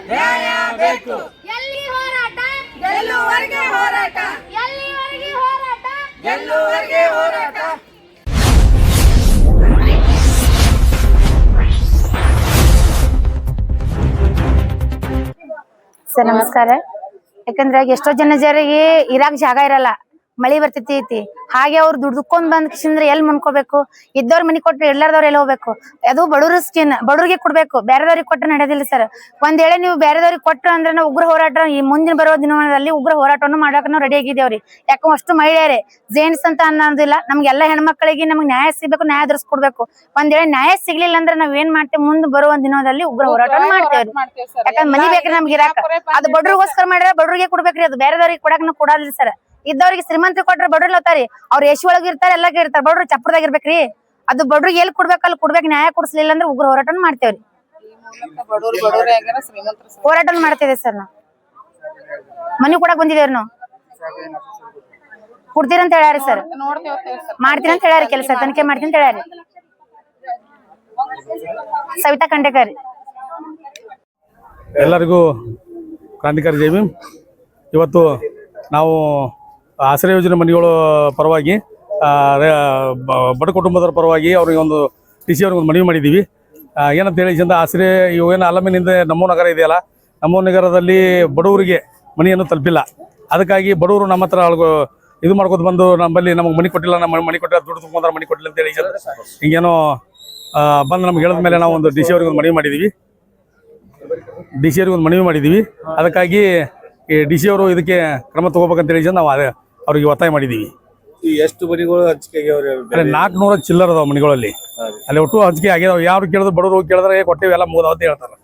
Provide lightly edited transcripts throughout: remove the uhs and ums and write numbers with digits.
ನ್ಯಾಯ ಬೇಕು. ಎಲ್ಲಿ ಹೋರಾಟ ಗೆಲ್ಲುವರೆಗೆ ಹೋರಾಟ. ಎಲ್ಲಿವರೆಗೆ ಹೋರಾಟ ಗೆಲ್ಲುವರೆಗೆ ಹೋರಾಟ. ಸರ್ ನಮಸ್ಕಾರ. ಯಾಕಂದ್ರೆ ಎಷ್ಟೋ ಜನರಿಗೆ ಇರಾಕ್ ಜಾಗ ಇರಲ್ಲ, ಮಳಿ ಬರ್ತೈತಿ, ಹಾಗೆ ಅವ್ರು ದುಡ್ಕೊಂಡ್ ಬಂದ್ ಕಿಸಿಂದ್ರೆ ಎಲ್ಲಿ ಮನ್ಕೋಬೇಕು? ಇದ್ದವ್ರ ಮನಿ ಕೊಟ್ರೆ ಎಲ್ಲಾರ್ದವ್ರು ಎಲ್ಲಿ ಹೋಗ್ಬೇಕು? ಅದು ಬಡವ್ರ ಸ್ಕಿನ್, ಬಡವ್ರಿಗೆ ಕೊಡ್ಬೇಕು, ಬೇರೆದವ್ರಿಗೆ ಕೊಟ್ರೆ ನಡೆಯೋದಿಲ್ಲ ಸರ್. ಒಂದ್ ವೇಳೆ ನೀವು ಬೇರೆದವ್ರಿಗೆ ಕೊಟ್ರ ಅಂದ್ರೆ ನಾವು ಉಗ್ರ ಹೋರಾಟ ಈ ಮುಂದಿನ ಬರೋ ದಿನಗಳಲ್ಲಿ ಉಗ್ರ ಹೋರಾಟವನ್ನು ಮಾಡಕ್ ನಾವು ರೆಡಿ ಆಗಿದ್ದೇವ್ರಿ. ಯಾಕಂದ್ರೆ ಅಷ್ಟು ಮಹಿಳೆಯರೇ ಜೇಂಟ್ಸ್ ಅಂತ ಅನ್ನೋದಿಲ್ಲ, ನಮ್ಗೆಲ್ಲ ಹೆಣ್ಮಕ್ಳಿಗೆ ನಮ್ಗೆ ನ್ಯಾಯ ಸಿಗ್ಬೇಕು, ನ್ಯಾಯ ದೊರಸ್ಕೊಡ್ಬೇಕು. ಒಂದ್ ವೇಳೆ ನ್ಯಾಯ ಸಿಗ್ಲಿಲ್ಲ ಅಂದ್ರೆ ನಾವ್ ಏನ್ ಮಾಡ್ತೇವೆ? ಮುಂದೆ ಬರುವ ದಿನದಲ್ಲಿ ಉಗ್ರ ಹೋರಾಟ ಮಾಡ್ತೇವ್ರಿ. ಯಾಕಂದ್ರೆ ಮನಿ ಬೇಕ್ರಿ ನಮ್ಗೆ ಇರಾಕ. ಅದು ಬಡ್ರಿಗೋಸ್ಕರ ಮಾಡ್ಯಾರ, ಬಡ್ರಿಗೆ ಕೊಡ್ಬೇಕ್ರಿ. ಅದು ಬೇರೆದವ್ರಿಗೆ ಕೊಡಕ್ ನಾವು ಕೊಡೋದಿಲ್ಲ ಸರ್. ಇದ್ದವ್ರಿಗೆ ಶ್ರೀಮಂತರಿಗೆ ಕೊಟ್ರೆ ಬಡ್ರಿ ಹೋಗ್ತಾರಿ, ಅವ್ರ ಎಸಿ ಒಳಗ ಇರ್ತಾರೆ, ಎಲ್ಲ ಇರ್ತಾರೆ. ಬಡ್ರು ಚಪ್ರದಾಗ ಇರ್ಬೇಕ್ರಿ. ಅದು ಬಡ್ರಿಗೆ ಎಲ್ಲಿ ಕೊಡ್ಬೇಕು ಅಲ್ಲಿ ಕೊಡ್ಬೇಕು. ನ್ಯಾಯ ಕೊಡಿಸ್ಲಿಲ್ಲ ಅಂದ್ರೆ ಉಗ್ರ ಹೋರಾಟ ಮಾಡ್ತೇವ್ರಿ. ಹೋರಾಟ ಮಾಡ್ತೇವೆ ಸರ್. ನಾವು ಮನಿ ಕೊಡಕ್ ಬಂದಿದೇವ್ರಿ. ನಾವು ಕೊಡ್ತೀರಂತ ಹೇಳ್ಯಾರಿ ಸರ್, ಮಾಡ್ತೀರಿ ಅಂತ ಹೇಳ್ಯಾರಿ. ಕೆಲಸ ತನಿಖೆ ಮಾಡ್ತೀನಿ ಅಂತ ಹೇಳ್ಯಾರಿ. ಸವಿತಾ ಖಂಡೇಕರ್. ಎಲ್ಲರಿಗೂ ಕ್ರಾಂತಿಕಾರಿ ಜೈ ಭೀಮ್. ಇವತ್ತು ನಾವು ಆಶ್ರಯ ಯೋಜನೆ ಮನೆಗಳ ಪರವಾಗಿ, ಬಡ ಕುಟುಂಬದವರ ಪರವಾಗಿ ಅವ್ರಿಗೆ ಒಂದು ಟಿ ಸಿ ಅವ್ರಿಗೆ ಒಂದು ಮನವಿ ಮಾಡಿದ್ದೀವಿ. ಏನಂತ ಹೇಳಿ ಚಂದ ಆಶ್ರಯ ಇವೇನು ಅಲ್ಲಮೇನಿಂದ ನಮ್ಮೂ ನಗರ ಇದೆಯಲ್ಲ, ನಮ್ಮ ನಗರದಲ್ಲಿ ಬಡವರಿಗೆ ಮನೆಯನ್ನು ತಲುಪಿಲ್ಲ. ಅದಕ್ಕಾಗಿ ಬಡವರು ನಮ್ಮ ಹತ್ರ ಇದು ಮಾಡ್ಕೊತ ಬಂದು ನಮ್ಮಲ್ಲಿ ನಮಗೆ ಮನೆ ಕೊಟ್ಟಿಲ್ಲ, ನಮ್ಮ ಮನೆ ಕೊಟ್ಟಿಲ್ಲ, ದುಡ್ಡು ತುಂಬ್ಕೊಂಡ್ರೆ ಮನೆ ಕೊಟ್ಟಿಲ್ಲ ಅಂತ ಹೇಳಿ ಹಿಂಗೇನೋ ಬಂದು ನಮ್ಗೆ ಹೇಳಿದ ಮೇಲೆ ನಾವು ಒಂದು ಡಿ ಸಿ ಅವ್ರಿಗೆ ಒಂದು ಮನವಿ ಮಾಡಿದ್ದೀವಿ. ಅದಕ್ಕಾಗಿ ಈ ಡಿ ಸಿ ಅವರು ಇದಕ್ಕೆ ಕ್ರಮ ತಗೋಬೇಕಂತ ಹೇಳಿ ನಾವು ಅವ್ರಿಗೆ ಒತ್ತಾಯ ಮಾಡಿದ್ದೀವಿ. ಎಷ್ಟು ಮನೆಗಳು ಹಂಚಿಕೆ ಆಗ್ಯಾವ್ರಿ? 400 ಚಿಲ್ಲರ್ ಅದಾವ ಮನೆಗಳಲ್ಲಿ. ಅಲ್ಲಿ ಒಟ್ಟು ಹಂಚಿಕೆ ಆಗ್ಯಾವ. ಯಾರು ಕೇಳಿದ್ರು ಬಡವರು ಕೇಳಿದ್ರೆ ಕೊಟ್ಟೇವಿ ಎಲ್ಲ ಮುಗಿದಾವ ಅಂತ ಹೇಳ್ತಾರೆ.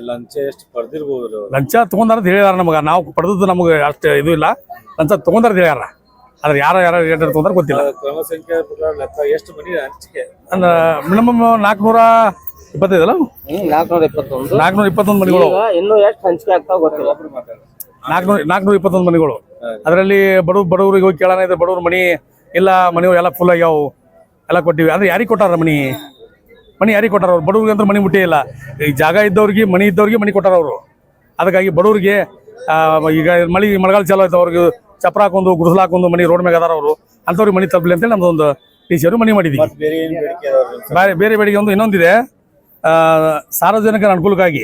ಲಂಚ ಎಷ್ಟು ಪಡೆದಿರ್ಬೋದು? ಲಂಚ ತಗೊಂಡಾರ ಅಂತ ಹೇಳಿದಾರ. ನಮಗೆ ನಾವು ಪಡೆದದ್ದು ನಮಗೆ ಅಷ್ಟು ಇದು ಇಲ್ಲ. ಲಂಚ ತಗೊಂಡಾರ ಅಂತ ಹೇಳ್ಯಾರ. ಆದ್ರೆ ಯಾರು ತಗೊಂಡ್ರೆ ಗೊತ್ತಿಲ್ಲ. ಕ್ರಮ ಸಂಖ್ಯೆ ಎಷ್ಟು ಮನೆ ಹಂಚಿಕೆ? ಅಂದ್ರೆ ಮಿನಿಮಮ್ 425 ಅಲ್ಲ, 421 ಮನೆಗಳು. ಇನ್ನು ಎಷ್ಟು ಹಂಚಿಕೆ ಆಗ್ತಾವ ಗೊತ್ತಿಲ್ಲ. 421 ಮನೆಗಳು. ಅದರಲ್ಲಿ ಬಡವರಿಗೆ ಹೋಗಿ ಕೇಳೋಣ ಇದ್ರೆ ಬಡವ್ರ ಮನಿ ಇಲ್ಲ, ಮನೆಗಳು ಎಲ್ಲ ಫುಲ್ ಆಗ್ಯಾವು, ಎಲ್ಲ ಕೊಟ್ಟಿವಿ. ಅಂದ್ರೆ ಯಾರಿಗೆ ಕೊಟ್ಟಾರ ಮನಿ ಯಾರಿಗೆ ಕೊಟ್ಟಾರ? ಅವ್ರು ಬಡವ್ರಿಗೆ ಅಂದ್ರೆ ಮನಿ ಮುಟ್ಟೇ ಇಲ್ಲ. ಈ ಜಾಗ ಇದ್ದವ್ರಿಗೆ ಮನಿ ಕೊಟ್ಟಾರ ಅವರು. ಅದಕ್ಕಾಗಿ ಬಡವ್ರಿಗೆ ಈಗ ಮಳೆಗಾಲ ಚಾಲು ಆಯ್ತು, ಅವ್ರಿಗೆ ಚಪ್ರ ಹಾಕೊಂಡು ಗುಡಿಸಲು ಹಾಕೊಂಡು ಮನಿ ರೋಡ್ ಮ್ಯಾಗ ಅದಾರ ಅವರು. ಅಂಥವ್ರಿಗೆ ಮನಿ ತಪ್ಪಲಿ ಅಂತೇಳಿ ನಮ್ದೊಂದು ಟಿ ಸಿ ಅವರು ಮನಿ ಮಾಡಿದ್ವಿ. ಬೇರೆ ಬೇಡಿಕೆ ಇನ್ನೊಂದಿದೆ. ಸಾರ್ವಜನಿಕರ ಅನುಕೂಲಕ್ಕಾಗಿ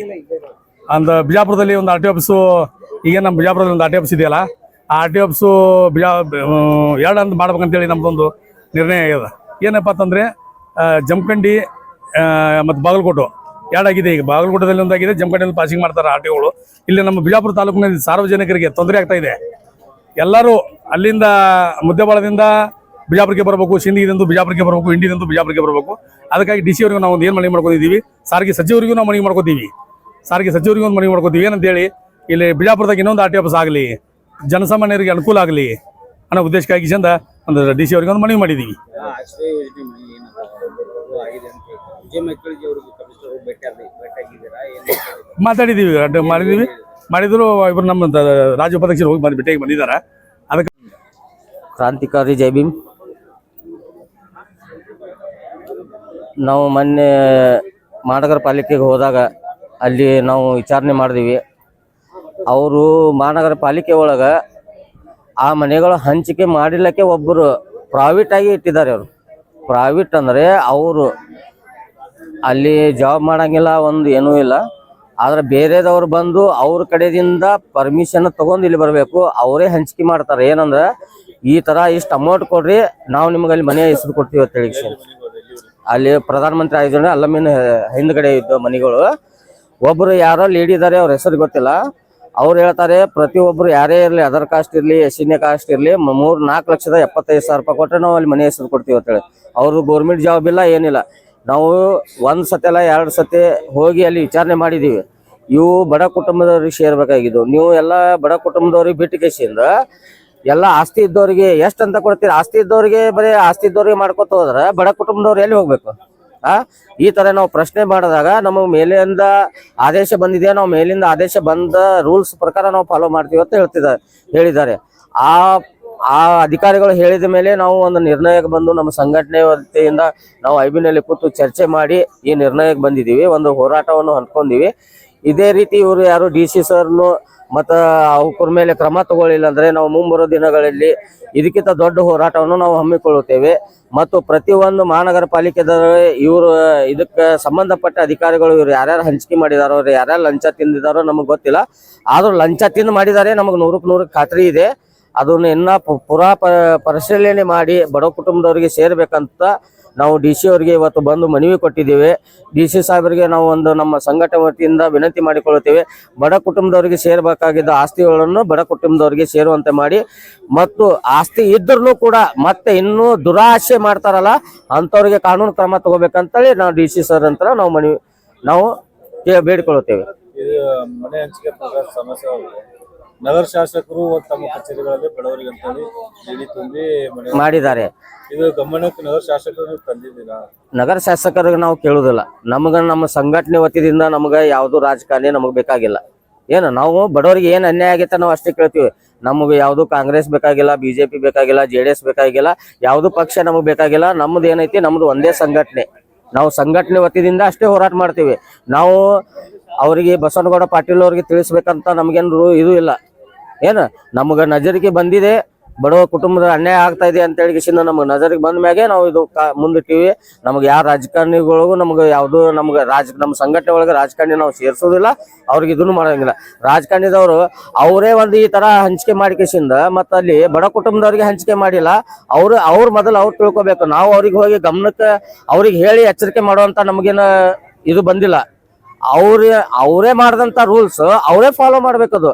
ಒಂದು ಬಿಜಾಪುರದಲ್ಲಿ ಒಂದು RTO ಆಫೀಸು, ಈಗ ನಮ್ಮ ಬಿಜಾಪುರದಲ್ಲಿ ಒಂದು RTO ಆಫೀಸ್ ಇದೆಯಲ್ಲ, ಆ RTO ಆಫೀಸು ಎರಡು ಅಂತ ಮಾಡ್ಬೇಕಂತೇಳಿ ನಮ್ದೊಂದು ನಿರ್ಣಯ ಆಗ್ಯದ. ಏನಪ್ಪ ಅಂತಂದರೆ ಜಮಖಂಡಿ ಮತ್ತು ಬಾಗಲಕೋಟೆ ಎರಡಾಗಿದೆ. ಈಗ ಬಾಗಲಕೋಟದಲ್ಲಿ ಒಂದಾಗಿದೆ, ಜಮಖಂಡಿಯಲ್ಲಿ ಪಾಸಿಂಗ್ ಮಾಡ್ತಾರೆ RTOಗಳು. ಇಲ್ಲಿ ನಮ್ಮ ಬಿಜಾಪುರ ತಾಲೂಕಿನಲ್ಲಿ ಸಾರ್ವಜನಿಕರಿಗೆ ತೊಂದರೆ ಆಗ್ತಾ ಇದೆ. ಎಲ್ಲರೂ ಅಲ್ಲಿಂದ ಮುದ್ದೆಬಾಳದಿಂದ ಬಿಜಾಪುರಕ್ಕೆ ಬರಬೇಕು, ಸಿಂದಗಿದಿಂದ ಬಿಜಾಪುರಕ್ಕೆ ಬರಬೇಕು, ಇಂಡಿದಿಂದ ಬಿಜಾಪುರಕ್ಕೆ ಬರಬೇಕು. ಅದಕ್ಕಾಗಿ ಡಿ ಸಿ ಅವ್ರಿಗೆ ನಾವು ಒಂದು ಏನು ಮನವಿ ಮಾಡ್ಕೊಂಡಿದ್ದೀವಿ, ಸಾರಿಗೆ ಸಚಿವರಿಗೂ ನಾವು ಮನವಿ ಮಾಡ್ಕೋತೀವಿ. ಏನಂತೇಳಿ ಇಲ್ಲಿ ಬಿಜಾಪುರದಾಗ ಇನ್ನೊಂದು RTO ಆಫೀಸ್ ಆಗಲಿ, ಜನಸಾಮಾನ್ಯರಿಗೆ ಅನುಕೂಲ ಆಗಲಿ ಅನ್ನೋ ಉದ್ದೇಶಕ್ಕಾಗಿ ಚಂದ ಒಂದು ಡಿ ಸಿ ಅವ್ರಿಗೆ ಒಂದು ಮನವಿ ಮಾಡಿದ್ದೀವಿ. ಮಾಡಿದ್ರು ಇಬ್ಬರು ನಮ್ಮ ರಾಜ್ಯ ಉಪಾಧ್ಯಕ್ಷರು ಹೋಗಿ ಭೇಟಿಯಾಗಿ ಬಂದಿದ್ದಾರೆ. ಅದಕ್ಕೆ ಕ್ರಾಂತಿಕಾರಿ ಜೈ ಭೀಮ್. ನಾವು ಮೊನ್ನೆ ಮಹಾನಗರ ಪಾಲಿಕೆಗೆ ಹೋದಾಗ ಅಲ್ಲಿ ನಾವು ವಿಚಾರಣೆ ಮಾಡಿದ್ವಿ. ಅವರು ಮಹಾನಗರ ಪಾಲಿಕೆ ಒಳಗೆ ಆ ಮನೆಗಳು ಹಂಚಿಕೆ ಮಾಡಿಲ್ಲಕ್ಕೆ ಒಬ್ಬರು ಪ್ರೈವೇಟ್ ಆಗಿ ಇಟ್ಟಿದ್ದಾರೆ. ಅವರು ಪ್ರೈವೇಟ್ ಅಂದರೆ ಅವರು ಅಲ್ಲಿ ಜಾಬ್ ಮಾಡಂಗಿಲ್ಲ, ಒಂದು ಏನೂ ಇಲ್ಲ. ಆದರೆ ಬೇರೆದವ್ರು ಬಂದು ಅವ್ರ ಕಡೆಯಿಂದ ಪರ್ಮಿಷನ್ ತಗೊಂಡು ಇಲ್ಲಿ ಬರಬೇಕು, ಅವರೇ ಹಂಚಿಕೆ ಮಾಡ್ತಾರೆ. ಏನಂದ್ರೆ ಈ ಥರ ಇಷ್ಟು ಅಮೌಂಟ್ ಕೊಡ್ರಿ, ನಾವು ನಿಮ್ಗೆ ಅಲ್ಲಿ ಮನೆ ಹೆಸರು ಕೊಡ್ತೀವಿ ಅಂತ ಹೇಳಿ. ಅಲ್ಲಿ ಪ್ರಧಾನಮಂತ್ರಿ ಆಯೋಜನೆ ಅಲ್ಲಮೇನು ಹಿಂದ್ಗಡೆ ಇದ್ದು ಮನೆಗಳು. ಒಬ್ಬರು ಯಾರೋ ಲೇಡಿ ಇದ್ದಾರೆ, ಅವ್ರ ಹೆಸರು ಗೊತ್ತಿಲ್ಲ. ಅವ್ರು ಹೇಳ್ತಾರೆ ಪ್ರತಿಯೊಬ್ಬರು ಯಾರೇ ಇರಲಿ, ಅದರ್ ಕಾಸ್ಟ್ ಇರಲಿ, ಎಸ್ಸಿನೇ ಕಾಸ್ಟ್ ಇರಲಿ, 4,75,000 ರೂಪಾಯಿ ಕೊಟ್ಟರೆ ನಾವು ಅಲ್ಲಿ ಮನೆ ಹೆಸರು ಕೊಡ್ತೀವಿ ಅಂತೇಳಿ. ಅವರು ಗೌರ್ಮೆಂಟ್ ಜಾಬ್ ಇಲ್ಲ, ಏನಿಲ್ಲ. ನಾವು 1 ಸತಿ ಅಲ್ಲ 2 ಸತಿ ಹೋಗಿ ಅಲ್ಲಿ ವಿಚಾರಣೆ ಮಾಡಿದ್ದೀವಿ. ಇವು ಬಡ ಕುಟುಂಬದವ್ರಿಗೆ ಸೇರ್ಬೇಕಾಗಿದ್ದು. ನೀವು ಎಲ್ಲ ಬಡ ಕುಟುಂಬದವ್ರಿಗೆ ಬಿಟ್ಟು ಕೇಸಿಂದ ಎಲ್ಲ ಆಸ್ತಿ ಇದ್ದವ್ರಿಗೆ ಎಷ್ಟು ಅಂತ ಕೊಡ್ತೀರಿ? ಆಸ್ತಿ ಇದ್ದವ್ರಿಗೆ ಬರೀ ಆಸ್ತಿ ಇದ್ದವ್ರಿಗೆ ಮಾಡ್ಕೊತ ಹೋದ್ರೆ ಬಡ ಕುಟುಂಬದವ್ರು ಎಲ್ಲಿ ಹೋಗ್ಬೇಕು? ಈ ತರ ನಾವು ಪ್ರಶ್ನೆ ಮಾಡಿದಾಗ ನಮಗೆ ಮೇಲಿಂದ ಆದೇಶ ಬಂದಿದೆ, ನಾವು ಮೇಲಿಂದ ಆದೇಶ ಬಂದ ರೂಲ್ಸ್ ಪ್ರಕಾರ ನಾವು ಫಾಲೋ ಮಾಡ್ತೀವಿ ಅಂತ ಹೇಳಿದ್ದಾರೆ. ಆ ಅಧಿಕಾರಿಗಳು ಹೇಳಿದ ಮೇಲೆ ನಾವು ಒಂದು ನಿರ್ಣಯಕ್ಕೆ ಬಂದು ನಮ್ಮ ಸಂಘಟನೆ ವತಿಯಿಂದ ನಾವು ಐಬಿನಲ್ಲಿ ಕೂತು ಚರ್ಚೆ ಮಾಡಿ ಈ ನಿರ್ಣಯಕ್ಕೆ ಬಂದಿದ್ದೀವಿ. ಒಂದು ಹೋರಾಟವನ್ನು ಹಮ್ಮಿಕೊಂಡಿವಿ. ಇದೇ ರೀತಿ ಇವರು ಯಾರು DC ಸರ್ನು ಮತ್ತು ಅವ್ರ ಮೇಲೆ ಕ್ರಮ ತಗೊಳ್ಳಿಲ್ಲ ಅಂದ್ರೆ ನಾವು ಮುಂಬರೋ ದಿನಗಳಲ್ಲಿ ಇದಕ್ಕಿಂತ ದೊಡ್ಡ ಹೋರಾಟವನ್ನು ನಾವು ಹಮ್ಮಿಕೊಳ್ಳುತ್ತೇವೆ. ಮತ್ತು ಪ್ರತಿಯೊಂದು ಮಹಾನಗರ ಪಾಲಿಕೆದವರು ಇವರು ಇದಕ್ಕೆ ಸಂಬಂಧಪಟ್ಟ ಅಧಿಕಾರಿಗಳು ಇವ್ರು ಯಾರ್ಯಾರು ಹಂಚಿಕೆ ಮಾಡಿದಾರೋ, ಅವ್ರು ಯಾರ್ಯಾರು ಲಂಚ ತಿಂದಿದಾರೋ ನಮಗೆ ಗೊತ್ತಿಲ್ಲ. ಆದ್ರೂ ಲಂಚ ತಿಂದು ಮಾಡಿದ್ದಾರೆ ನಮಗೆ 100% ಖಾತ್ರಿ ಇದೆ. ಅದನ್ನ ಇನ್ನ ಪರಿಶೀಲನೆ ಮಾಡಿ ಬಡ ಕುಟುಂಬದವರಿಗೆ ಸೇರ್ಬೇಕಂತ ನಾವು DC ಅವರಿಗೆ ಇವತ್ತು ಬಂದು ಮನವಿ ಕೊಟ್ಟಿದ್ದೇವೆ. DC ಸಾಹೇಬರಿಗೆ ನಾವು ಒಂದು ನಮ್ಮ ಸಂಘಟನೆ ವತಿಯಿಂದ ವಿನಂತಿ ಮಾಡಿಕೊಳ್ಳುತ್ತೇವೆ. ಬಡ ಕುಟುಂಬದವರಿಗೆ ಸೇರಬೇಕಾಗಿದ್ದ ಆಸ್ತಿಗಳನ್ನು ಬಡ ಕುಟುಂಬದವರಿಗೆ ಸೇರುವಂತೆ ಮಾಡಿ, ಮತ್ತು ಆಸ್ತಿ ಇದ್ರೂ ಕೂಡ ಮತ್ತೆ ಇನ್ನೂ ದುರಾಶೆ ಮಾಡ್ತಾರಲ್ಲ ಅಂಥವ್ರಿಗೆ ಕಾನೂನು ಕ್ರಮ ತಗೋಬೇಕಂತೇಳಿ ನಾವು DC ಸರ್ ಅಂತ ನಾವು ಬೇಡಿಕೊಳ್ಳುತ್ತೇವೆ. ಇದು ಮನೆ ಹಂಚಿಕೆ ಪ್ರಕಾರ ಸಮಸ್ಯೆ ನಗರ ಶಾಸಕರು ತಮ್ಮ ಕಚೇರಿಗಳಲ್ಲಿ ಬಡವರಿಗೆ ಅಂತೇಳಿ ನಿಧಿ ತುಂಬಿ ಮನೆ ಮಾಡಿದ್ದಾರೆ. ಇದು ಗಮನಕ್ಕೆ ನಗರ ಶಾಸಕರು ತಂದಿದ್ದೀರಾ? ನಗರ ಶಾಸಕರಿಗೆ ನಾವು ಕೇಳುದಿಲ್ಲ. ನಮ್ಮ ಸಂಘಟನೆ ವತಿಯಿಂದ ನಮ್ಗೆ ಯಾವ್ದು ರಾಜಕಾರಣಿ ನಮಗ್ ಬೇಕಾಗಿಲ್ಲ. ಏನು ನಾವು ಬಡವರಿಗೆ ಏನ್ ಅನ್ಯಾಯ ಆಗೈತೆ ನಾವು ಅಷ್ಟೇ ಕೇಳ್ತೀವಿ. ನಮಗೆ ಯಾವ್ದು ಕಾಂಗ್ರೆಸ್ ಬೇಕಾಗಿಲ್ಲ, BJP ಬೇಕಾಗಿಲ್ಲ, JDS ಬೇಕಾಗಿಲ್ಲ, ಯಾವ್ದು ಪಕ್ಷ ನಮಗ್ ಬೇಕಾಗಿಲ್ಲ. ನಮ್ದು ಏನೈತಿ, ನಮ್ದು ಒಂದೇ ಸಂಘಟನೆ. ನಾವು ಸಂಘಟನೆ ವತಿಯಿಂದ ಅಷ್ಟೇ ಹೋರಾಟ ಮಾಡ್ತೀವಿ. ನಾವು ಅವರಿಗೆ ಬಸವನಗೌಡ ಪಾಟೀಲ್ ಅವ್ರಿಗೆ ತಿಳಿಸ್ಬೇಕಂತ ನಮ್ಗೇನು ಇದು ಇಲ್ಲ. ಏನು ನಮ್ಗೆ ನಜರಿಗೆ ಬಂದಿದೆ, ಬಡವ ಕುಟುಂಬದ ಅನ್ಯಾಯ ಆಗ್ತಾ ಇದೆ ಅಂತ ಹೇಳಿ ನಮ್ಗೆ ನಜರಿಗೆ ಬಂದ ಮ್ಯಾಗೆ ನಾವು ಇದು ಮುಂದಿಟ್ಟಿವಿ. ನಮ್ಗೆ ಯಾವ ರಾಜಕಾರಣಿಗಳಿಗೂ ನಮ್ಗೆ ಯಾವ್ದು ನಮ್ಮ ಸಂಘಟನೆ ಒಳಗೆ ರಾಜಕಾರಣಿ ನಾವು ಸೇರ್ಸೋದಿಲ್ಲ, ಅವ್ರಿಗೆ ಇದನ್ನು ಮಾಡೋಂಗಿಲ್ಲ. ರಾಜಕಾರಣಿದವರು ಅವರೇ ಒಂದು ಈ ತರ ಹಂಚಿಕೆ ಮಾಡಿಕೆಸಿಂದ ಮತ್ತೆ ಅಲ್ಲಿ ಬಡ ಕುಟುಂಬದವ್ರಿಗೆ ಹಂಚಿಕೆ ಮಾಡಿಲ್ಲ. ಅವ್ರು ಮೊದಲು ಅವ್ರು ತಿಳ್ಕೊಬೇಕು. ನಾವು ಅವ್ರಿಗೆ ಹೋಗಿ ಗಮನಕ್ಕೆ ಅವ್ರಿಗೆ ಹೇಳಿ ಎಚ್ಚರಿಕೆ ಮಾಡುವಂತ ನಮಗೇನ ಇದು ಬಂದಿಲ್ಲ. ಅವರೇ ಮಾಡಿದಂತ ರೂಲ್ಸ್ ಅವರೇ ಫಾಲೋ ಮಾಡ್ಬೇಕದು.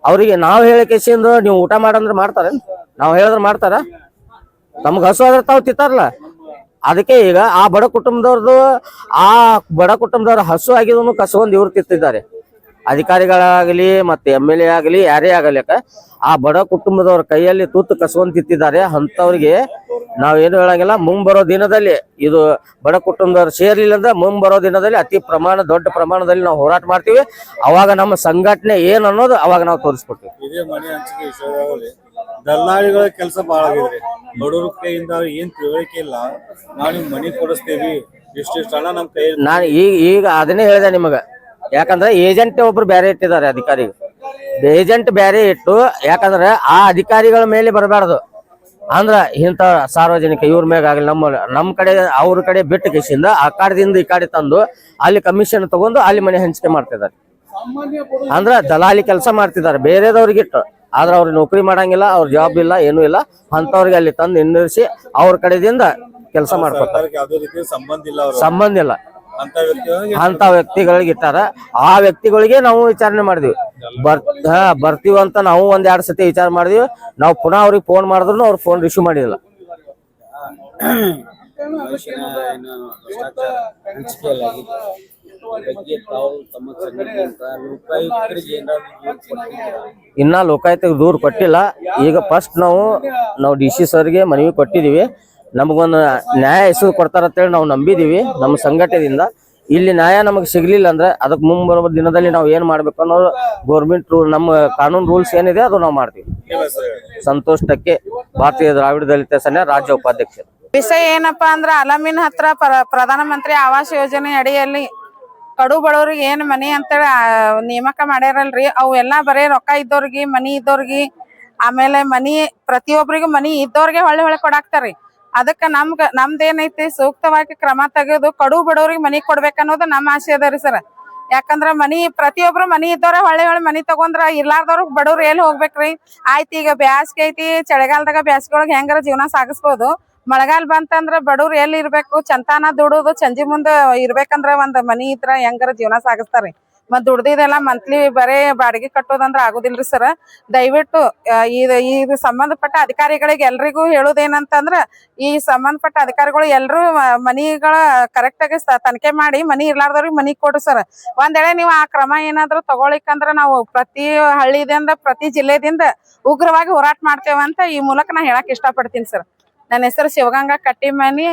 ಅವ್ರಿಗೆ ನಾವು ಹೇಳಿಕೆಸಿಂದ ನೀವು ಊಟ ಮಾಡಂದ್ರೆ ಮಾಡ್ತಾರ, ನಾವು ಹೇಳಿದ್ರೆ ಮಾಡ್ತಾರ? ತಮ್ಗೆ ಹಸು ಆದ್ರೆ ತಾವು ತಿಂತಾರಲ್ಲ. ಅದಕ್ಕೆ ಈಗ ಆ ಬಡ ಕುಟುಂಬದವ್ರ ಹಸು ಆಗಿದನು ಕಸಗೊಂಡು ಇವ್ರು ತಿಂತಿದ್ದಾರೆ. ಅಧಿಕಾರಿಗಳಾಗಲಿ ಮತ್ತೆ MLA ಆಗಲಿ ಯಾರೇ ಆಗಲಿಕ್ಕ ಆ ಬಡ ಕುಟುಂಬದವ್ರ ಕೈಯಲ್ಲಿ ತೂತು ಕಸಗೊಂಡು ತಿಂತಿದ್ದಾರೆ. ಅಂತವ್ರಿಗೆ ನಾವೇನು ಹೇಳಂಗಿಲ್ಲ. ಮುಂಬರೋ ದಿನದಲ್ಲಿ ಇದು ಬಡ ಕುಟುಂಬದವ್ರು ಸೇರ್ಲಿಲ್ಲ ಅಂದ್ರೆ ಮುಂಬರೋ ದಿನದಲ್ಲಿ ದೊಡ್ಡ ಪ್ರಮಾಣದಲ್ಲಿ ನಾವು ಹೋರಾಟ ಮಾಡ್ತೀವಿ. ಅವಾಗ ನಮ್ಮ ಸಂಘಟನೆ ಏನ್ ಅನ್ನೋದು ಅವಾಗ ನಾವು ತೋರಿಸ್ಕೊಡ್ತೀವಿ. ಇದೇ ಮನೆ ಹಂಚಿಕೆ ವಿಷಯದಲ್ಲಿ ದಲ್ಲಾಳಿಗಳ ಕೆಲಸ ಬಹಳ ಆಗಿದ್ರಿ. ಬಡವ್ರ ಕೈಯಿಂದ ಏನ್ ತಿಳುವಳಿಕೆ ಇಲ್ಲ, ನಾವು ನಿಮ್ ಮನಿ ಕೊಡಿಸ್ತೇವಿ, ಇಷ್ಟಿಷ್ಟು ಹಣ ನಮ್ ಕೈ. ನಾನು ಈಗ ಅದನ್ನೇ ಹೇಳಿದೆ ನಿಮಗ. ಯಾಕಂದ್ರೆ ಏಜೆಂಟ್ ಒಬ್ರು ಬೇರೆ ಇಟ್ಟಿದ್ದಾರೆ, ಅಧಿಕಾರಿಗಳು ಏಜೆಂಟ್ ಬೇರೆ ಇಟ್ಟು, ಯಾಕಂದ್ರೆ ಆ ಅಧಿಕಾರಿಗಳ ಮೇಲೆ ಬರಬಾರ್ದು. ಅಂದ್ರ ಇಂಥ ಸಾರ್ವಜನಿಕ ಇವ್ರ ಮ್ಯಾಗ ಆಗಲಿ ನಮ್ಮ ಕಡೆ ಅವ್ರ ಕಡೆ ಬಿಟ್ಟು ಕಿಸಿಂದ ಆ ಕಾಡದಿಂದ ಈ ಕಾಡೆ ತಂದು ಅಲ್ಲಿ ಕಮಿಷನ್ ತಗೊಂಡು ಅಲ್ಲಿ ಮನೆ ಹಂಚಿಕೆ ಮಾಡ್ತಿದ್ದಾರೆ. ಅಂದ್ರ ದಲಾಲಿ ಕೆಲಸ ಮಾಡ್ತಿದ್ದಾರೆ ಬೇರೆದವ್ರಿಗಿಟ್ಟು. ಆದ್ರೆ ಅವ್ರಿಗೆ ನೌಕರಿ ಮಾಡಂಗಿಲ್ಲ, ಅವ್ರ ಜಾಬ್ ಇಲ್ಲ, ಏನೂ ಇಲ್ಲ. ಅಂತವ್ರಿಗೆ ಅಲ್ಲಿ ತಂದು ನಿಂದಿರಿಸಿ ಅವ್ರ ಕಡೆದಿಂದ ಕೆಲಸ ಮಾಡ್ಕೊತಾರೆ. ಸಂಬಂಧ ಇಲ್ಲ ಅಂತ ವ್ಯಕ್ತಿಗಳಿಗೆ ಇಟ್ಟಾರ. ಆ ವ್ಯಕ್ತಿಗಳಿಗೆ ನಾವು ವಿಚಾರಣೆ ಮಾಡಿದ್ವಿ. ಬರ್ತೀವಿ ಅಂತ ನಾವು 1-2 ಸತಿ ವಿಚಾರ ಮಾಡಿದ್ವಿ. ನಾವು ಪುನಃ ಅವ್ರಿಗೆ ಫೋನ್ ಮಾಡಿದ್ರು ಅವ್ರು ಫೋನ್ ರಿಸೀವ್ ಮಾಡಿದಿಲ್ಲ. ಇನ್ನ ಲೋಕಾಯುಕ್ತಕ್ಕೆ ದೂರು ಕೊಟ್ಟಿಲ್ಲ. ಈಗ ಫಸ್ಟ್ ನಾವು DC ಸರ್ಗೆ ಮನವಿ ಕೊಟ್ಟಿದೀವಿ. ನಮಗೊಂದು ನ್ಯಾಯ ಹೆಸರು ಕೊಡ್ತಾರಂತೇಳಿ ನಾವು ನಂಬಿದೀವಿ. ನಮ್ಮ ಸಂಘಟನೆಯಿಂದ ಇಲ್ಲಿ ನ್ಯಾಯ ನಮಗೆ ಸಿಗ್ಲಿಲ್ಲ ಅಂದ್ರೆ ಅದಕ್ಕೆ ಮುಂಬರುವ ದಿನದಲ್ಲಿ ನಾವು ಏನ್ ಮಾಡ್ಬೇಕು ಅನ್ನೋದು ಗೌರ್ಮೆಂಟ್ ರೂಲ್, ನಮ್ಮ ಕಾನೂನು ರೂಲ್ಸ್ ಏನಿದೆ ಅದು ನಾವು ಮಾಡ್ತೀವಿ. ಸಂತೋಷ್ ಟಕ್ಕೆ, ಭಾರತೀಯ ದ್ರಾವಿಡ ದಲಿತ ಸೇನೆ ರಾಜ್ಯ ಉಪಾಧ್ಯಕ್ಷರು. ವಿಷಯ ಏನಪ್ಪಾ ಅಂದ್ರ ಅಲಮೀನ್ ಹತ್ರ ಪ್ರಧಾನ ಮಂತ್ರಿ ಆವಾಸ್ ಯೋಜನೆ ಅಡಿಯಲ್ಲಿ ಕಡು ಬಡವ್ರಿಗೆ ಏನ್ ಮನಿ ಅಂತೇಳಿ ನೇಮಕ ಮಾಡ್ಯಾರಲ್ರಿ, ಅವು ಎಲ್ಲಾ ಬರೇ ರೊಕ್ಕ ಇದ್ದವ್ರಿಗೆ, ಮನಿ ಇದ್ದವ್ರಿಗೆ, ಆಮೇಲೆ ಮನಿ ಪ್ರತಿಯೊಬ್ಬರಿಗೂ ಮನಿ ಇದ್ದವ್ರಿಗೆ ಹೊಳ್ಳಿ ಕೊಡಾಕ್ತಾರಿ. ಅದಕ್ಕ ನಮ್ದೇನೈತಿ, ಸೂಕ್ತವಾಗಿ ಕ್ರಮ ತೆಗೆದು ಕಡು ಬಡವ್ರಿಗೆ ಮನಿ ಕೊಡ್ಬೇಕನ್ನೋದು ನಮ್ಮ ಆಸೆ ಅದ ರೀ ಸರ್. ಯಾಕಂದ್ರ ಪ್ರತಿಯೊಬ್ರು ಮನಿ ಇದ್ದವ್ರ ಹೊಳ್ಳಿ ಮನಿ ತಗೊಂಡ್ರ ಇರ್ಲಾರ್ದವ್ರ ಬಡವ್ರು ಎಲ್ಲಿ ಹೋಗ್ಬೇಕ್ರಿ? ಆಯ್ತು, ಈಗ ಬ್ಯಾಸ್ಗೆ ಐತಿ, ಚಳಿಗಾಲದಾಗ ಬ್ಯಾಸ್ಗೆ ಒಳಗೆ ಹೆಂಗಾರ ಜೀವನ ಸಾಗಿಸ್ಬೋದು. ಮಳೆಗಾಲ ಬಂತಂದ್ರ ಬಡವ್ರು ಎಲ್ಲಿ ಇರ್ಬೇಕು? ಚಂತಾನ ದುಡುದು ಸಂಜೆ ಮುಂದ ಇರ್ಬೇಕಂದ್ರ ಒಂದ್ ಮನಿ ಇದ್ರ ಹೆಂಗಾರ ಜೀವನ ಸಾಗಿಸ್ತಾರಿ. ಮತ್ ದುಡ್ದಿದೆಲ್ಲ ಮಂತ್ಲಿ ಬರೇ ಬಾಡಿಗೆ ಕಟ್ಟೋದಂದ್ರ ಆಗುದಿಲ್ರಿ ಸರ್. ದಯವಿಟ್ಟು ಇದು ಸಂಬಂಧಪಟ್ಟ ಅಧಿಕಾರಿಗಳಿಗೆ ಎಲ್ರಿಗೂ ಹೇಳುದೇನಂತಂದ್ರ, ಈ ಸಂಬಂಧಪಟ್ಟ ಅಧಿಕಾರಿಗಳು ಎಲ್ರು ಮನಿಗಳ ಕರೆಕ್ಟ್ ಆಗಿ ತನಿಖೆ ಮಾಡಿ ಮನಿ ಇರ್ಲಾರ್ದವ್ರಿಗೆ ಮನಿ ಕೊಡ್ರಿ ಸರ್. ಒಂದ್ ವೇಳೆ ನೀವು ಆ ಕ್ರಮ ಏನಾದ್ರು ತಗೊಳಿಕಂದ್ರ ನಾವು ಪ್ರತಿ ಹಳ್ಳಿದಿಂದ, ಪ್ರತಿ ಜಿಲ್ಲೆದಿಂದ ಉಗ್ರವಾಗಿ ಹೋರಾಟ ಮಾಡ್ತೇವಂತ ಈ ಮೂಲಕ ನಾ ಹೇಳಕ್ ಇಷ್ಟಪಡ್ತೀನಿ ಸರ್. ನನ್ನ ಹೆಸರು ಶಿವಗಂಗಾ ಕಟ್ಟಿಮನಿ,